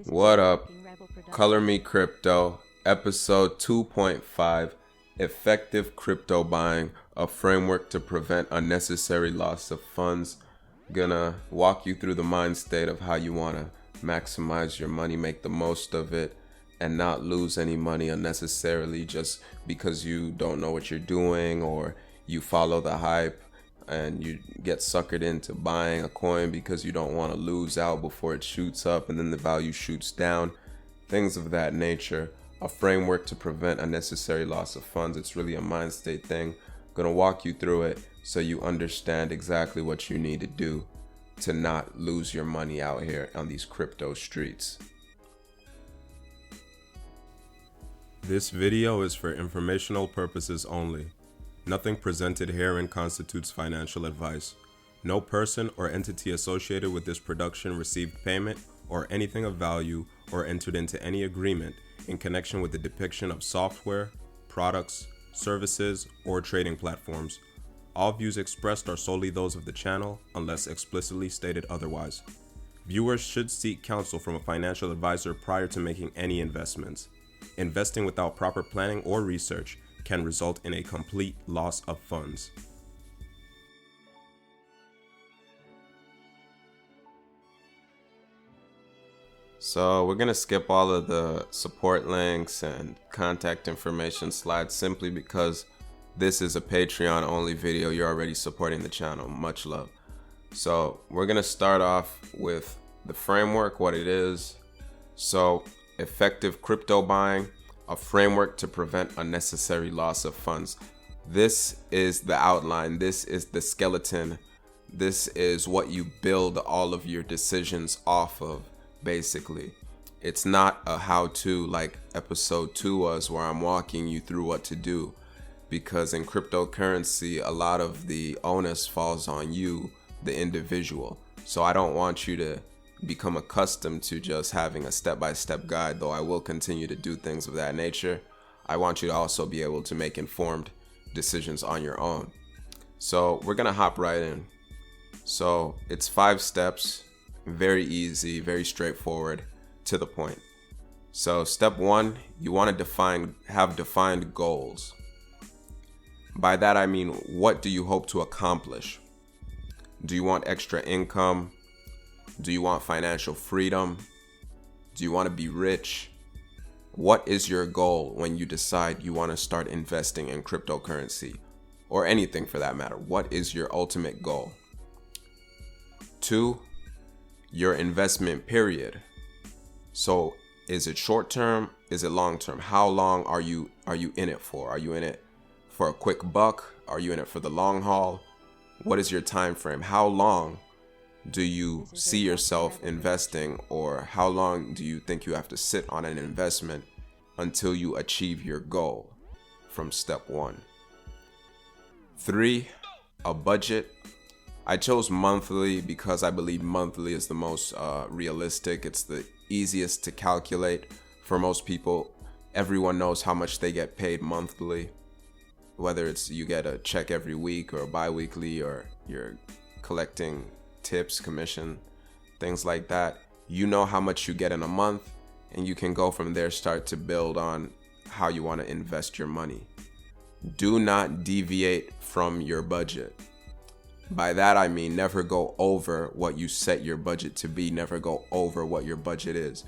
What up? Color Me Crypto, episode 2.5, Effective Crypto Buying, a framework to prevent unnecessary loss of funds. Gonna walk you through the mind state of how you want to maximize your money, make the most of it, and not lose any money unnecessarily just because you don't know what you're doing or you follow the hype and you get suckered into buying a coin because you don't want to lose out before it shoots up and then the value shoots down, things of that nature. A framework to prevent unnecessary loss of funds. It's really a mind state thing. I'm gonna walk you through it so you understand exactly what you need to do to not lose your money out here on these crypto streets. This video is for informational purposes only. Nothing presented herein constitutes financial advice. No person or entity associated with this production received payment or anything of value or entered into any agreement in connection with the depiction of software, products, services, or trading platforms. All views expressed are solely those of the channel unless explicitly stated otherwise. Viewers should seek counsel from a financial advisor prior to making any investments. Investing without proper planning or research can result in a complete loss of funds. So we're gonna skip all of the support links and contact information slides simply because this is a Patreon only video. You're already supporting the channel. Much love. So we're gonna start off with the framework, what it is. So effective crypto buying, a framework to prevent unnecessary loss of funds. This is the outline. This is the skeleton. This is what you build all of your decisions off of, basically. It's not a how-to like episode 2 was, where I'm walking you through what to do, because in cryptocurrency, a lot of the onus falls on you, the individual. So I don't want you to become accustomed to just having a step-by-step guide, though I will continue to do things of that nature. I want you to also be able to make informed decisions on your own. So we're gonna hop right in. So it's 5 steps, very easy, very straightforward, to the point. So step 1, you want to have defined goals. By that I mean, what do you hope to accomplish? Do you want extra income? Do you want financial freedom? Do you want to be rich? What is your goal when you decide you want to start investing in cryptocurrency or anything for that matter? What is your ultimate goal? 2, your investment period. So is it short term? Is it long term? How long are you in it for? Are you in it for a quick buck? Are you in it for the long haul? What is your time frame? How long do you see yourself investing, or how long do you think you have to sit on an investment until you achieve your goal from step 1? 3, a budget. I chose monthly because I believe monthly is the most realistic. It's the easiest to calculate for most people. Everyone knows how much they get paid monthly, whether it's you get a check every week or bi-weekly, or you're collecting tips, commission, things like that. You know how much you get in a month, and you can go from there, start to build on how you want to invest your money. Do not deviate from your budget. By that I mean, never go over what you set your budget to be. Never go over what your budget is.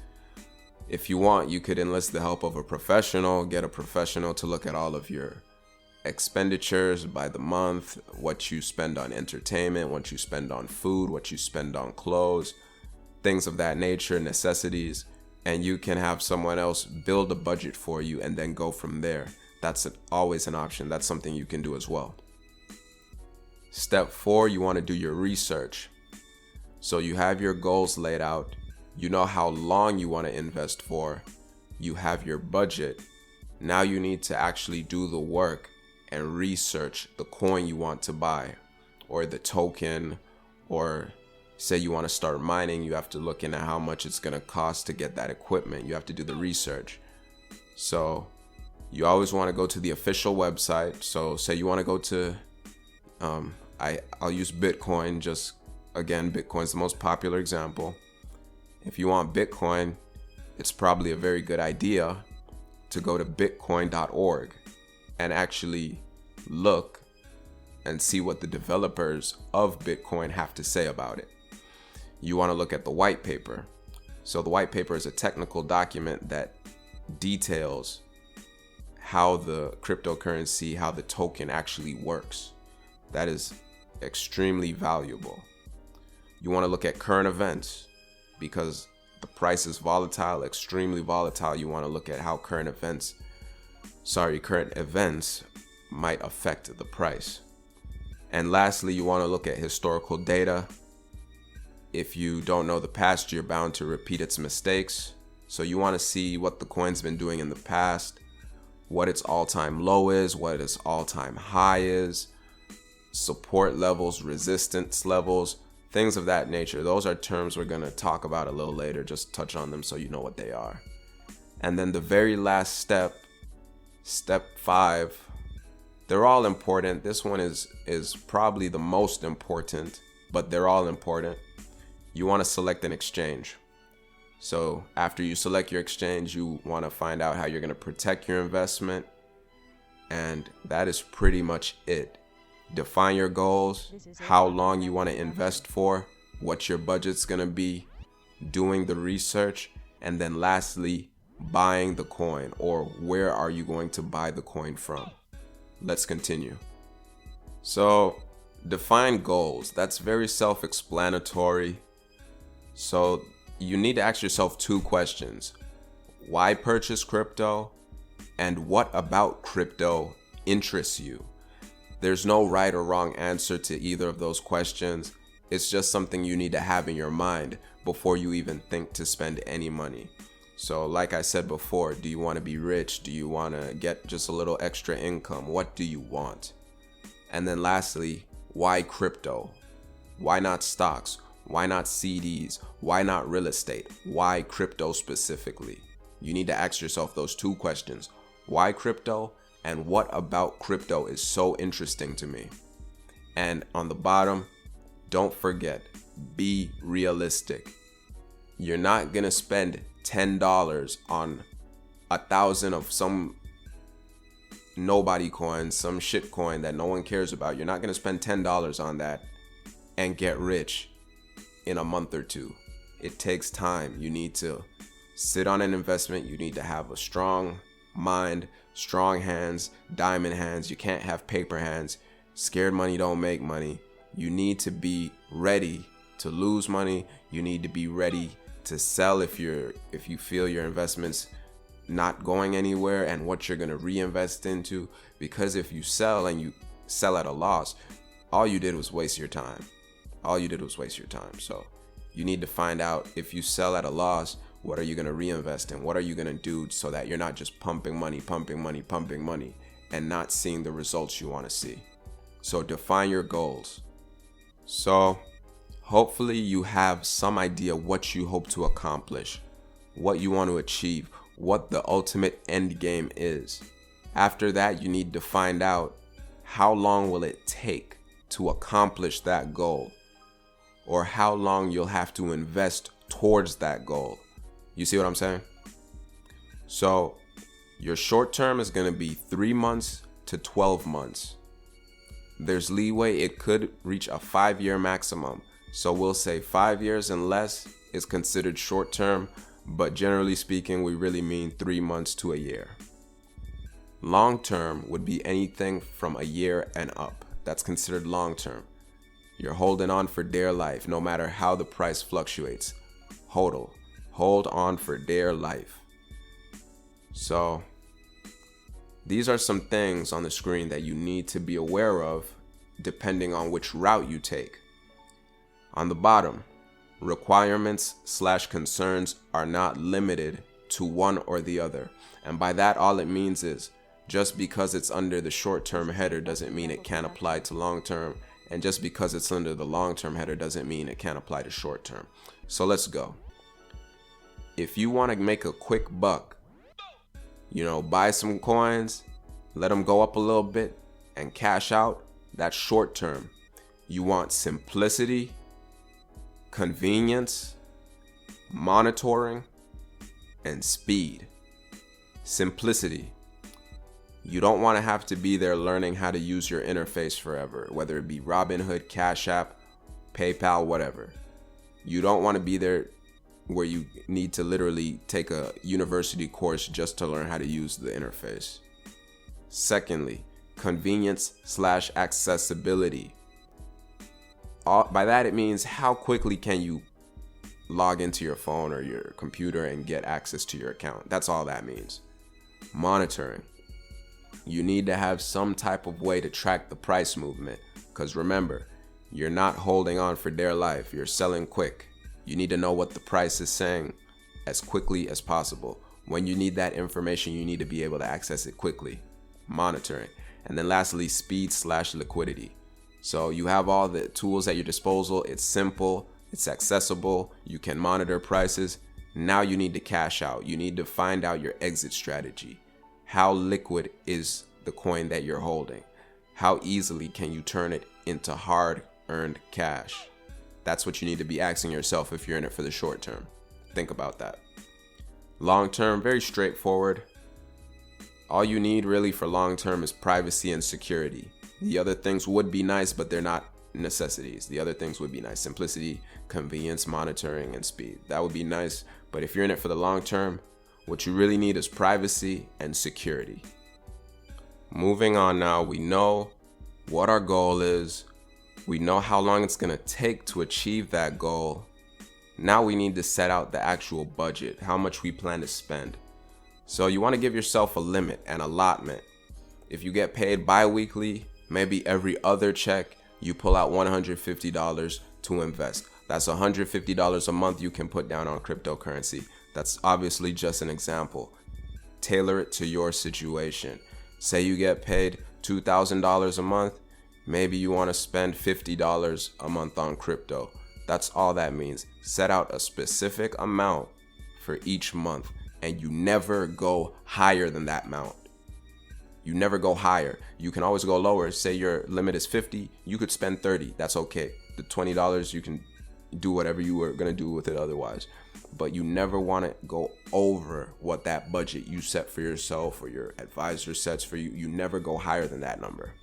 If you want, you could enlist the help of a professional, get a professional to look at all of your expenditures by the month, what you spend on entertainment, what you spend on food, what you spend on clothes, things of that nature, necessities, and you can have someone else build a budget for you and then go from there. That's always an option. That's something you can do as well. Step 4, you want to do your research. So you have your goals laid out. You know how long you want to invest for. You have your budget. Now you need to actually do the work and research the coin you want to buy, or the token, or say you want to start mining. You have to look into how much it's going to cost to get that equipment. You have to do the research. So you always want to go to the official website. So say you want to go to, I'll use Bitcoin. Just again, Bitcoin's the most popular example. If you want Bitcoin, it's probably a very good idea to go to bitcoin.org and actually look and see what the developers of Bitcoin have to say about it. You want to look at the white paper. So the white paper is a technical document that details how the cryptocurrency, how the token actually works. That is extremely valuable. You want to look at current events because the price is volatile, extremely volatile. You want to look at how current events might affect the price. And lastly, you want to look at historical data. If you don't know the past, you're bound to repeat its mistakes. So you want to see what the coin's been doing in the past, what its all-time low is, what its all-time high is, support levels, resistance levels, things of that nature. Those are terms we're going to talk about a little later, just touch on them so you know what they are. And then the very last step, step 5, they're all important. This one is probably the most important, but they're all important. You want to select an exchange. So after you select your exchange, you want to find out how you're going to protect your investment. And that is pretty much it. Define your goals, how long you want to invest for, what your budget's going to be, doing the research, and then lastly, buying the coin, or where are you going to buy the coin from? Let's continue. So define goals. That's very self-explanatory. So you need to ask yourself 2 questions. Why purchase crypto? And what about crypto interests you? There's no right or wrong answer to either of those questions. It's just something you need to have in your mind before you even think to spend any money. So like I said before, do you want to be rich? Do you want to get just a little extra income? What do you want? And then lastly, why crypto? Why not stocks? Why not CDs? Why not real estate? Why crypto specifically? You need to ask yourself those 2 questions. Why crypto? And what about crypto is so interesting to me? And on the bottom, don't forget, be realistic. You're not going to spend $10 on 1,000 of some nobody coin, some shit coin that no one cares about. You're not going to spend $10 on that and get rich in a month or 2. It takes time. You need to sit on an investment. You need to have a strong mind, strong hands, diamond hands. You can't have paper hands. Scared money don't make money. You need to be ready to lose money. You need to be ready to sell if you feel your investment's not going anywhere and what you're going to reinvest into. Because if you sell and you sell at a loss, all you did was waste your time. So you need to find out, if you sell at a loss, what are you going to reinvest in? What are you going to do so that you're not just pumping money and not seeing the results you want to see? So define your goals. So hopefully you have some idea what you hope to accomplish, what you want to achieve, what the ultimate end game is. After that, you need to find out how long will it take to accomplish that goal, or how long you'll have to invest towards that goal. You see what I'm saying? So your short term is going to be 3 months to 12 months. There's leeway. It could reach a 5-year maximum. So we'll say 5 years and less is considered short term, but generally speaking, we really mean 3 months to a year. Long term would be anything from a year and up. That's considered long term. You're holding on for dear life, no matter how the price fluctuates. Hold on for dear life. So these are some things on the screen that you need to be aware of depending on which route you take. On the bottom, requirements/concerns are not limited to one or the other. And by that, all it means is just because it's under the short-term header doesn't mean it can't apply to long-term. And just because it's under the long-term header doesn't mean it can't apply to short-term. So let's go. If you want to make a quick buck, buy some coins, let them go up a little bit and cash out, that's short-term. You want simplicity, convenience, monitoring, and speed. Simplicity. You don't want to have to be there learning how to use your interface forever, whether it be Robinhood, Cash App, PayPal, whatever. You don't want to be there where you need to literally take a university course just to learn how to use the interface. Secondly, convenience/accessibility. By that it means how quickly can you log into your phone or your computer and get access to your account. That's all that means. Monitoring. You need to have some type of way to track the price movement, because remember, you're not holding on for dear life. You're selling quick. You need to know what the price is saying as quickly as possible. When you need that information, you need to be able to access it quickly. Monitoring. And then lastly, speed/liquidity. So you have all the tools at your disposal. It's simple, it's accessible, you can monitor prices. Now you need to cash out. You need to find out your exit strategy. How liquid is the coin that you're holding? How easily can you turn it into hard-earned cash? That's what you need to be asking yourself if you're in it for the short term. Think about that. Long term, very straightforward. All you need really for long term is privacy and security. The other things would be nice, but they're not necessities. The other things would be nice. Simplicity, convenience, monitoring, and speed. That would be nice, but if you're in it for the long term, what you really need is privacy and security. Moving on now, we know what our goal is. We know how long it's going to take to achieve that goal. Now we need to set out the actual budget, how much we plan to spend. So you want to give yourself a limit, an allotment. If you get paid bi-weekly, maybe every other check, you pull out $150 to invest. That's $150 a month you can put down on cryptocurrency. That's obviously just an example. Tailor it to your situation. Say you get paid $2,000 a month. Maybe you want to spend $50 a month on crypto. That's all that means. Set out a specific amount for each month, and you never go higher than that amount. You never go higher. You can always go lower. Say your limit is 50, you could spend 30. That's okay. The $20, you can do whatever you were going to do with it otherwise. But you never want to go over what that budget you set for yourself or your advisor sets for you. You never go higher than that number.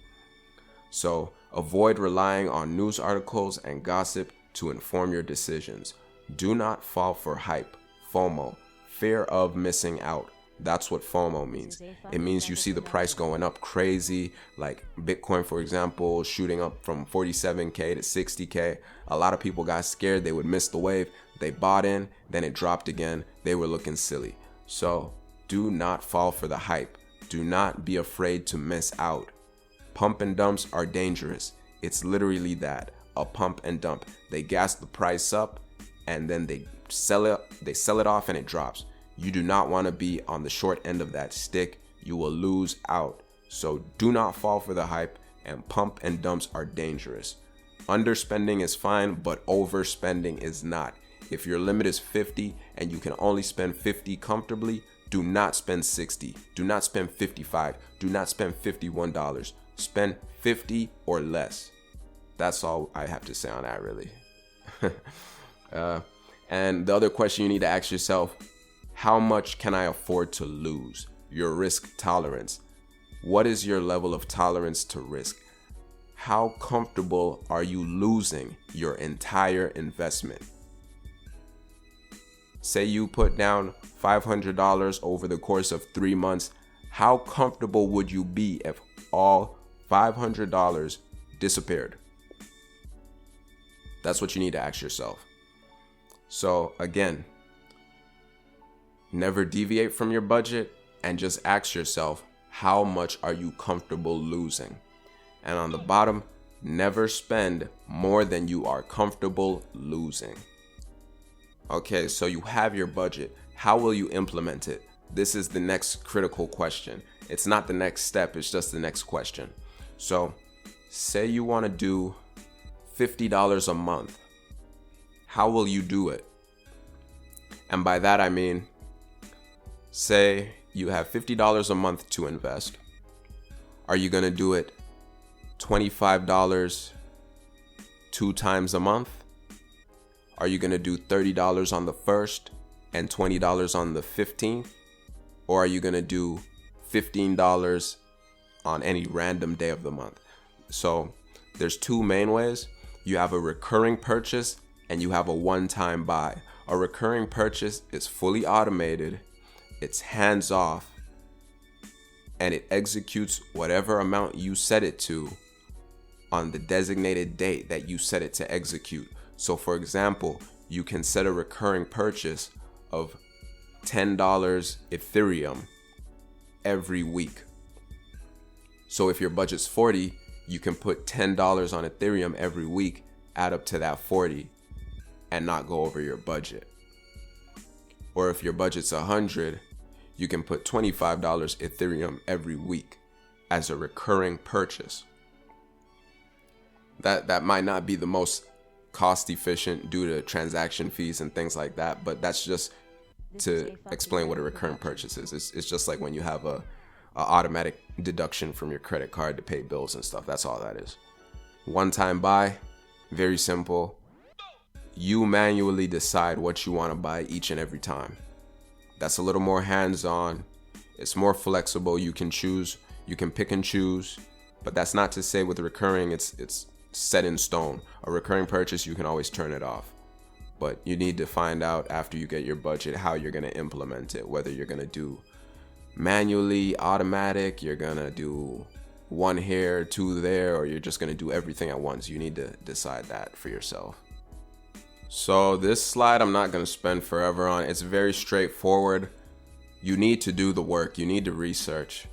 So avoid relying on news articles and gossip to inform your decisions. Do not fall for hype, FOMO, fear of missing out. That's what FOMO means. It means you see the price going up crazy, like Bitcoin, for example, shooting up from 47K to 60K. A lot of people got scared they would miss the wave. They bought in, then it dropped again. They were looking silly. So do not fall for the hype. Do not be afraid to miss out. Pump and dumps are dangerous. It's literally that, a pump and dump. They gas the price up and then they sell it off and it drops. You do not want to be on the short end of that stick. You will lose out. So do not fall for the hype, and pump and dumps are dangerous. Underspending is fine, but overspending is not. If your limit is 50 and you can only spend 50 comfortably, do not spend 60. Do not spend 55. Do not spend $51. Spend 50 or less. That's all I have to say on that, really. And the other question you need to ask yourself, how much can I afford to lose? Your risk tolerance. What is your level of tolerance to risk? How comfortable are you losing your entire investment? Say you put down $500 over the course of 3 months. How comfortable would you be if all $500 disappeared? That's what you need to ask yourself. So again, never deviate from your budget and just ask yourself, how much are you comfortable losing? And on the bottom, never spend more than you are comfortable losing. Okay, so you have your budget. How will you implement it? This is the next critical question. It's not the next step, it's just the next question. So say you want to do $50 a month. How will you do it? And by that I mean, say you have $50 a month to invest. Are you going to do it $25 2 times a month? Are you going to do $30 on the first and $20 on the 15th? Or are you going to do $15 on any random day of the month? So there's two main ways. You have a recurring purchase and you have a one-time buy. A recurring purchase is fully automated, it's hands off, and it executes whatever amount you set it to on the designated date that you set it to execute. So for example, you can set a recurring purchase of $10 Ethereum every week. So if your budget's 40, you can put $10 on Ethereum every week, add up to that 40 and not go over your budget. Or if your budget's 100, you can put $25 Ethereum every week as a recurring purchase. That might not be the most cost efficient due to transaction fees and things like that, but that's just to explain what a recurring purchase is. It's just like when you have a automatic deduction from your credit card to pay bills and stuff. That's all that is. One-time buy, very simple. You manually decide what you want to buy each and every time. That's a little more hands-on. It's more flexible. You can choose, you can pick and choose, but that's not to say with recurring it's set in stone. A recurring purchase, you can always turn it off. But you need to find out after you get your budget how you're going to implement it, whether you're going to do manually, automatic, you're going to do one here, two there, or you're just going to do everything at once. You need to decide that for yourself. So this slide I'm not going to spend forever on. It's very straightforward. You need to do the work. You need to research.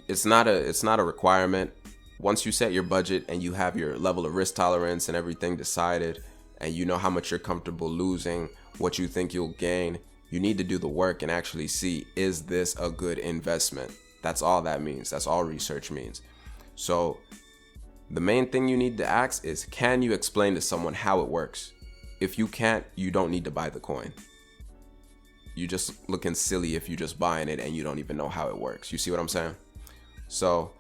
It's not a requirement. Once you set your budget and you have your level of risk tolerance and everything decided, and you know how much you're comfortable losing, what you think you'll gain, you need to do the work and actually see, is this a good investment? That's all that means. That's all research means. So the main thing you need to ask is, can you explain to someone how it works? If you can't, you don't need to buy the coin. You just looking silly if you just buying it and you don't even know how it works. You see what I'm saying? So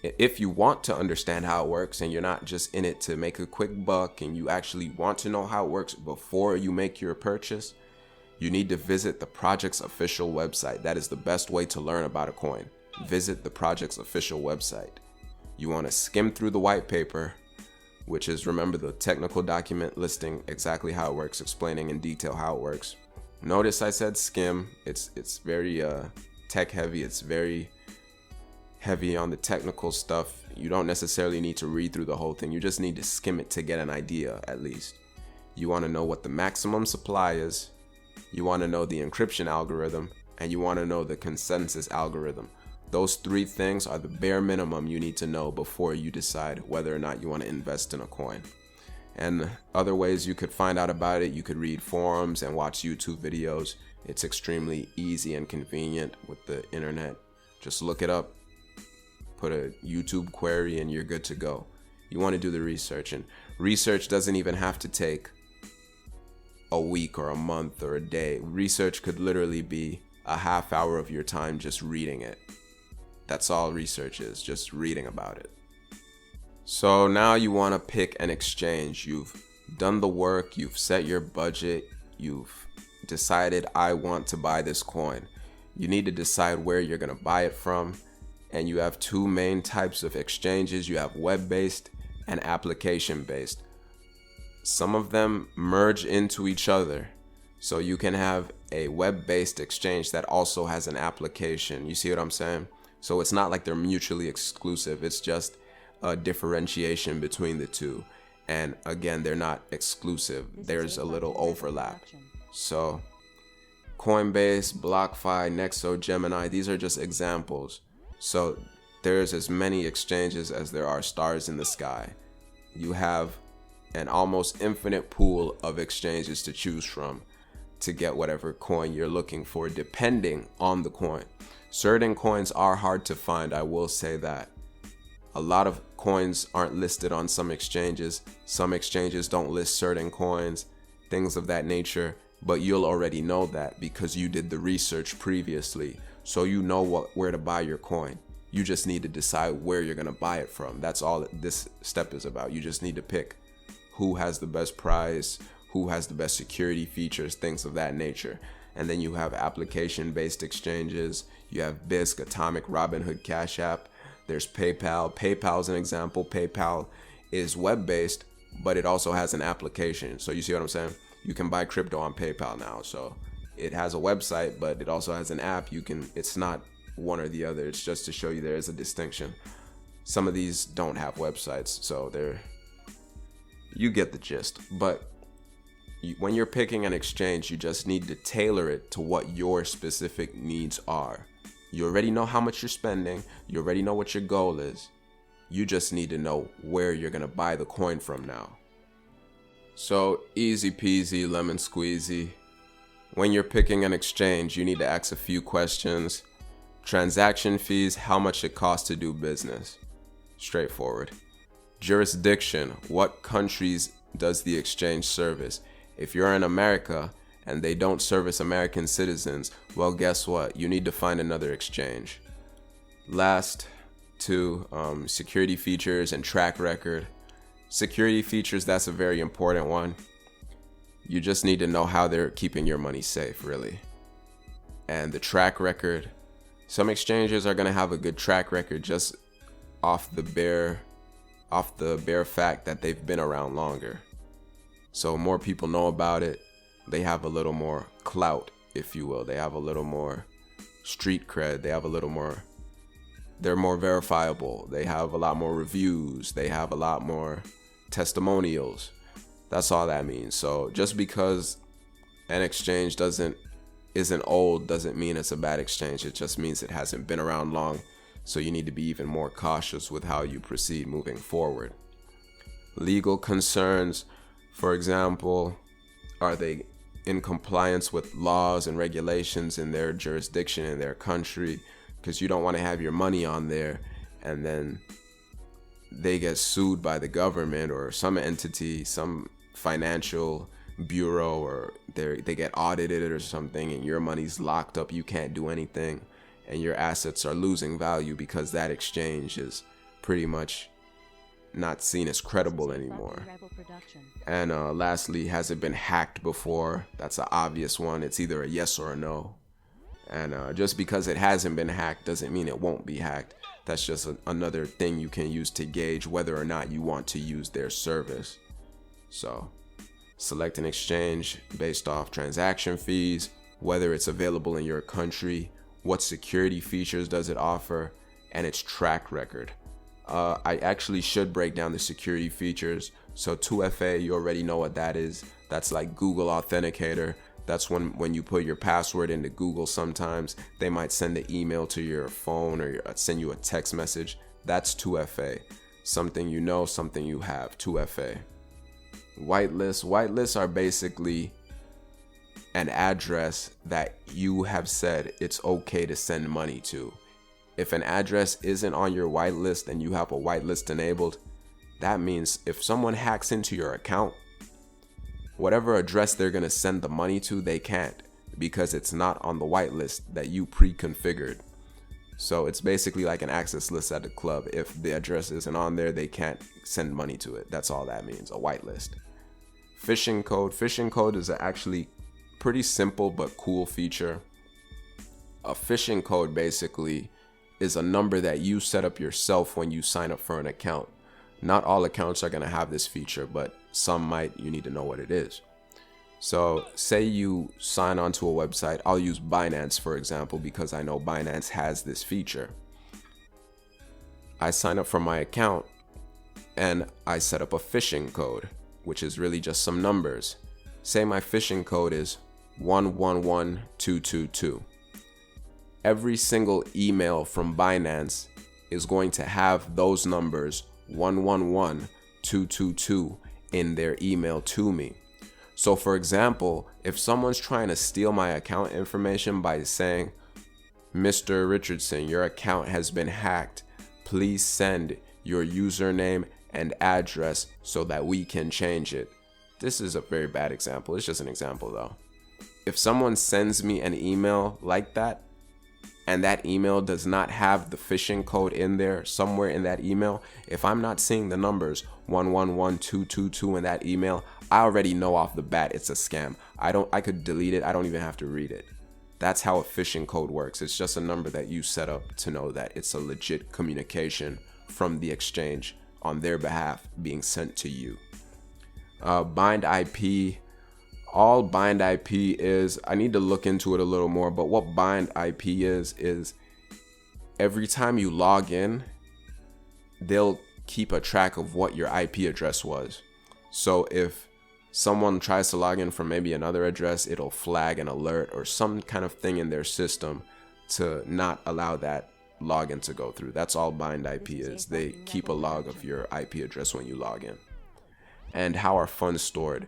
if you want to understand how it works and you're not just in it to make a quick buck and you actually want to know how it works before you make your purchase, you need to visit the project's official website. That is the best way to learn about a coin. Visit the project's official website. You want to skim through the white paper, which is, remember, the technical document listing exactly how it works, explaining in detail how it works. Notice I said skim. It's very tech heavy. It's very heavy on the technical stuff. You don't necessarily need to read through the whole thing. You just need to skim it to get an idea, at least. You want to know what the maximum supply is. You want to know the encryption algorithm, and you want to know the consensus algorithm. Those three things are the bare minimum you need to know before you decide whether or not you want to invest in a coin. And other ways you could find out about it, you could read forums and watch YouTube videos. It's extremely easy and convenient with the internet. Just look it up, put a YouTube query, and you're good to go. You want to do the research, and research doesn't even have to take a week or a month or a day. Research could literally be a half hour of your time just reading it. That's all research is, just reading about it. So now you want to pick an exchange. You've done the work, you've set your budget, you've decided, I want to buy this coin. You need to decide where you're going to buy it from. And you have two main types of exchanges. You have web-based and application-based. Some of them merge into each other. So you can have a web-based exchange that also has an application. You see what I'm saying? So it's not like they're mutually exclusive. It's just a differentiation between the two. And again, they're not exclusive. There's a little overlap. So Coinbase, BlockFi, Nexo, Gemini, these are just examples. So there's as many exchanges as there are stars in the sky. You have an almost infinite pool of exchanges to choose from to get whatever coin you're looking for, depending on the coin. Certain coins are hard to find, I will say that. A lot of coins aren't listed on some exchanges. Some exchanges don't list certain coins, things of that nature, but you'll already know that because you did the research previously. So you know where to buy your coin. You just need to decide where you're going to buy it from. That's all this step is about. You just need to pick who has the best price, who has the best security features, things of that nature. And then you have application-based exchanges. You have Bisq, Atomic, Robinhood, Cash App. There's PayPal. PayPal's an example. PayPal is web-based, but it also has an application. So you see what I'm saying? You can buy crypto on PayPal now. So it has a website, but it also has an app. It's not one or the other. It's just to show you there is a distinction. Some of these don't have websites, so you get the gist. But when you're picking an exchange, you just need to tailor it to what your specific needs are. You already know how much you're spending. You already know what your goal is. You just need to know where you're going to buy the coin from now. So easy peasy, lemon squeezy. When you're picking an exchange, you need to ask a few questions. Transaction fees, how much it costs to do business. Straightforward. Jurisdiction, what countries does the exchange service? If you're in America and they don't service American citizens, well, guess what? You need to find another exchange. Last two, security features and track record. Security features, that's a very important one. You just need to know how they're keeping your money safe, really. And the track record, some exchanges are going to have a good track record just off the bare fact that they've been around longer. So more people know about it. They have a little more clout, if you will. They have a little more street cred. They're more verifiable. They have a lot more reviews. They have a lot more testimonials. That's all that means. So just because an exchange isn't old doesn't mean it's a bad exchange. It just means it hasn't been around long. So you need to be even more cautious with how you proceed moving forward. Legal concerns, for example, are they in compliance with laws and regulations in their jurisdiction, in their country? Because you don't want to have your money on there and then they get sued by the government or some entity, some financial bureau, or they get audited or something, and your money's locked up. You can't do anything, and your assets are losing value because that exchange is pretty much not seen as credible anymore. And lastly, has it been hacked before? That's an obvious one. It's either a yes or a no. And just because it hasn't been hacked doesn't mean it won't be hacked. That's just another thing you can use to gauge whether or not you want to use their service. So select an exchange based off transaction fees, whether it's available in your country, what security features does it offer, and its track record. I actually should break down the security features. So 2FA, you already know what that is. That's like Google Authenticator. That's when you put your password into Google, sometimes they might send an email to your phone or send you a text message. That's 2FA. Something you know, something you have, 2FA. Whitelists are basically an address that you have said it's okay to send money to. If an address isn't on your whitelist and you have a whitelist enabled, that means if someone hacks into your account, whatever address they're going to send the money to, they can't, because it's not on the whitelist that you pre-configured. So it's basically like an access list at the club. If the address isn't on there, they can't send money to it. That's all that means, a whitelist. Phishing code. Phishing code is actually pretty simple but cool feature. A phishing code basically is a number that you set up yourself when you sign up for an account. Not all accounts are going to have this feature, but some might. You need to know what it is. So say you sign onto a website. I'll use Binance, for example, because I know Binance has this feature. I sign up for my account and I set up a phishing code, which is really just some numbers. Say my phishing code is 111222. Every single email from Binance is going to have those numbers 111222 in their email to me. So for example, if someone's trying to steal my account information by saying, Mr. Richardson, your account has been hacked. Please send your username and address so that we can change it. This is a very bad example. It's just an example though. If someone sends me an email like that, and that email does not have the phishing code in there somewhere in that email, if I'm not seeing the numbers 111222 in that email, I already know off the bat it's a scam. I could delete it. I don't even have to read it. That's how a phishing code works. It's just a number that you set up to know that it's a legit communication from the exchange on their behalf being sent to you. Bind IP. All bind IP is, I need to look into it a little more, but what bind IP is every time you log in, they'll keep a track of what your IP address was. So if someone tries to log in from maybe another address, it'll flag an alert or some kind of thing in their system to not allow that login to go through. That's all bind IP is. They keep a log of your IP address when you log in. And how are funds stored?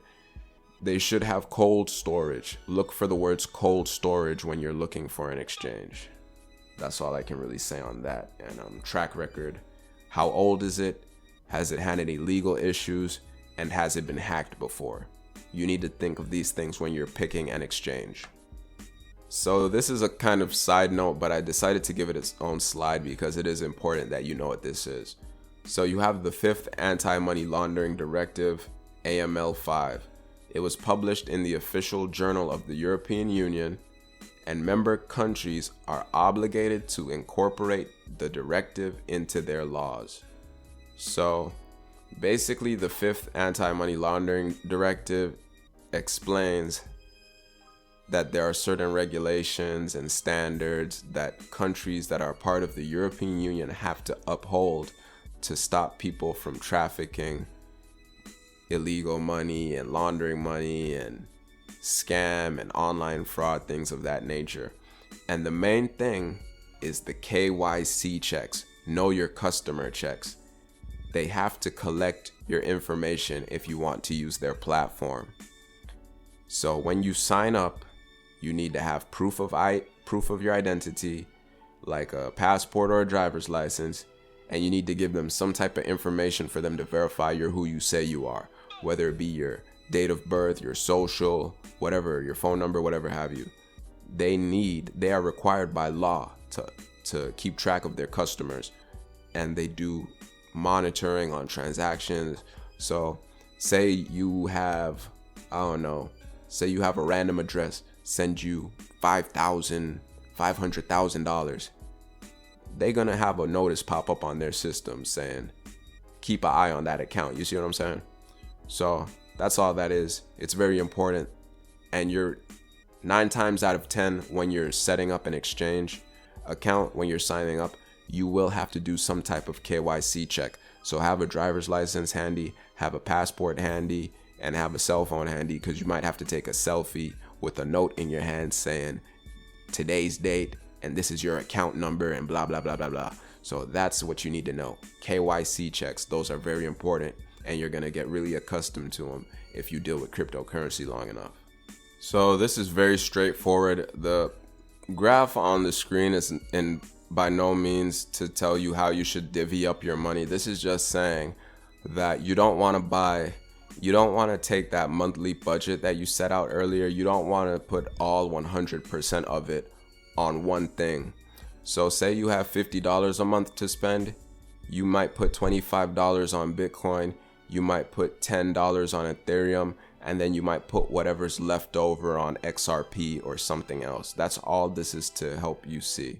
They should have cold storage. Look for the words cold storage when you're looking for an exchange. That's all I can really say on that. And track record. How old is it? Has it had any legal issues? And has it been hacked before? You need to think of these things when you're picking an exchange. So this is a kind of side note, but I decided to give it its own slide because it is important that you know what this is. So you have the 5th Anti-Money Laundering Directive, AML5. It was published in the official journal of the European Union, and member countries are obligated to incorporate the directive into their laws. So basically, the 5th Anti-Money Laundering Directive explains that there are certain regulations and standards that countries that are part of the European Union have to uphold to stop people from trafficking illegal money and laundering money and scam and online fraud, things of that nature. And the main thing is the KYC checks, know your customer checks. They have to collect your information if you want to use their platform. So when you sign up, you need to have proof of your identity, like a passport or a driver's license, and you need to give them some type of information for them to verify you're who you say you are, whether it be your date of birth, your social, whatever, your phone number, whatever have you. They are required by law to keep track of their customers, and they do monitoring on transactions. So say you have, say you have a random address, send you $500,000. They're gonna have a notice pop up on their system saying, keep an eye on that account. You see what I'm saying? So that's all that is. It's very important. And you're 9 times out of 10 when you're setting up an exchange account, when you're signing up, you will have to do some type of KYC check. So have a driver's license handy, have a passport handy, and have a cell phone handy, because you might have to take a selfie with a note in your hand saying today's date and this is your account number and blah, blah, blah, blah, blah. So that's what you need to know. KYC checks, those are very important, and you're going to get really accustomed to them if you deal with cryptocurrency long enough. So this is very straightforward. The graph on the screen is by no means to tell you how you should divvy up your money. This is just saying that you don't want to take that monthly budget that you set out earlier. You don't want to put all 100% of it on one thing. So say you have $50 a month to spend, you might put $25 on Bitcoin, you might put $10 on Ethereum, and then you might put whatever's left over on XRP or something else. That's all this is to help you see.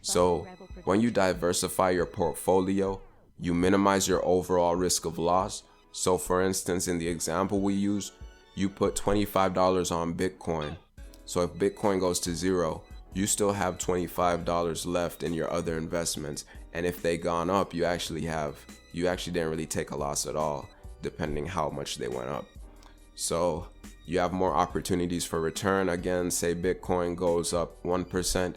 So when you diversify your portfolio, you minimize your overall risk of loss. So for instance, in the example we use, you put $25 on Bitcoin. So if Bitcoin goes to zero, you still have $25 left in your other investments. And if they gone up, you actually didn't really take a loss at all, depending how much they went up. So you have more opportunities for return. Again, say Bitcoin goes up 1%,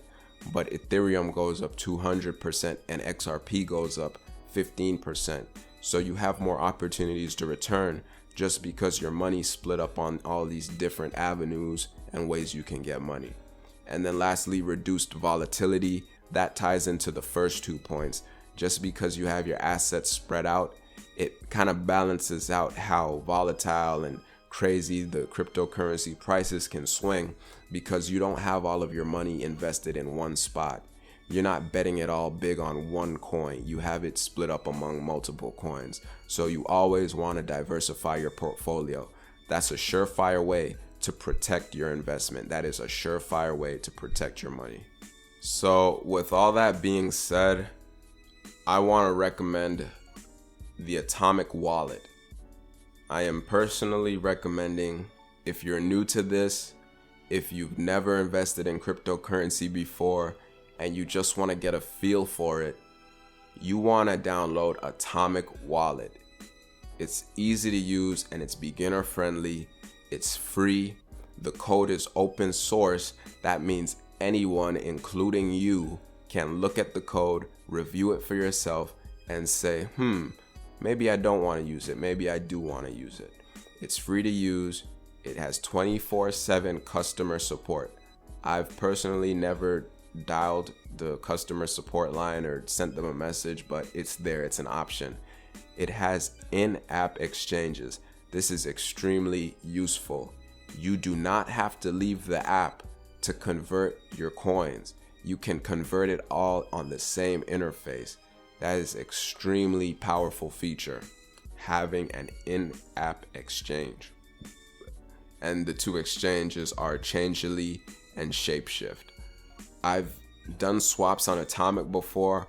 but Ethereum goes up 200% and XRP goes up 15%. So you have more opportunities to return just because your money split up on all these different avenues and ways you can get money. And then lastly, reduced volatility. That ties into the first 2 points. Just because you have your assets spread out, it kind of balances out how volatile and crazy the cryptocurrency prices can swing, because you don't have all of your money invested in one spot. you're not betting it all big on one coin. You have it split up among multiple coins. So you always want to diversify your portfolio. That's a surefire way to protect your investment. That is a surefire way to protect your money. So with all that being said, I want to recommend the Atomic Wallet. I am personally recommending, if you're new to this, if you've never invested in cryptocurrency before and you just want to get a feel for it, you want to download Atomic Wallet. It's easy to use and it's beginner friendly. It's free. The code is open source. That means anyone, including you, can look at the code, review it for yourself, and say, maybe I don't want to use it. Maybe I do want to use it. It's free to use. It has 24/7 customer support. I've personally never dialed the customer support line or sent them a message, but it's there. It's an option. It has in-app exchanges. This is extremely useful. You do not have to leave the app to convert your coins. You can convert it all on the same interface. That is extremely powerful feature, having an in-app exchange. And the two exchanges are Changelly and Shapeshift. I've done swaps on Atomic before.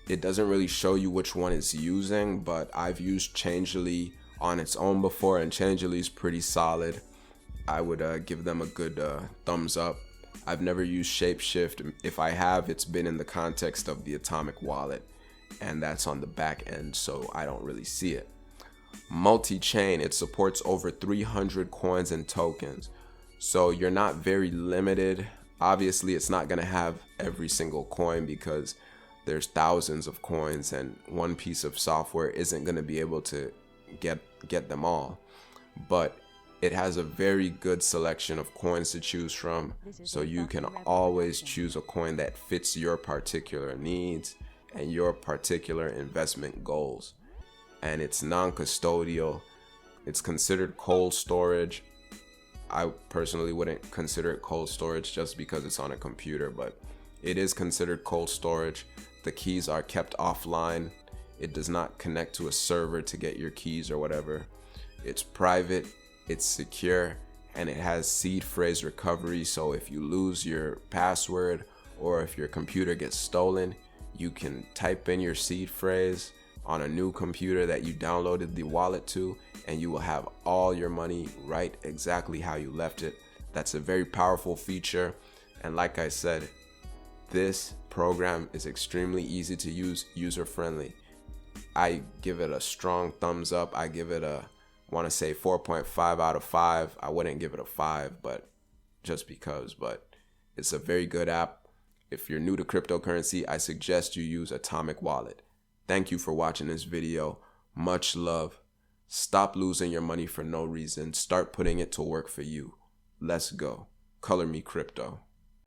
It doesn't really show you which one it's using, but I've used Changelly on its own before, and Changelly is pretty solid. I would give them a good thumbs up. I've never used Shapeshift. If I have, it's been in the context of the Atomic Wallet, and that's on the back end, so I don't really see it. Multi-chain, it supports over 300 coins and tokens, so you're not very limited. Obviously, it's not going to have every single coin because there's thousands of coins, and one piece of software isn't going to be able to get them all. But it has a very good selection of coins to choose from, so you can always choose a coin that fits your particular needs and your particular investment goals. And it's non-custodial. It's considered cold storage. I personally wouldn't consider it cold storage just because it's on a computer, but it is considered cold storage. The keys are kept offline. It does not connect to a server to get your keys or whatever. It's private, it's secure, and it has seed phrase recovery. So if you lose your password or if your computer gets stolen, you can type in your seed phrase on a new computer that you downloaded the wallet to, and you will have all your money right exactly how you left it. That's a very powerful feature, and like I said, this program is extremely easy to use, user friendly. I give it a strong thumbs up. I give it a, want to say 4.5 out of 5. I wouldn't give it a 5, but just because, but it's a very good app. If you're new to cryptocurrency, I suggest you use Atomic Wallet. Thank you for watching this video. Much love. Stop losing your money for no reason. Start putting it to work for you. Let's go. Color me crypto.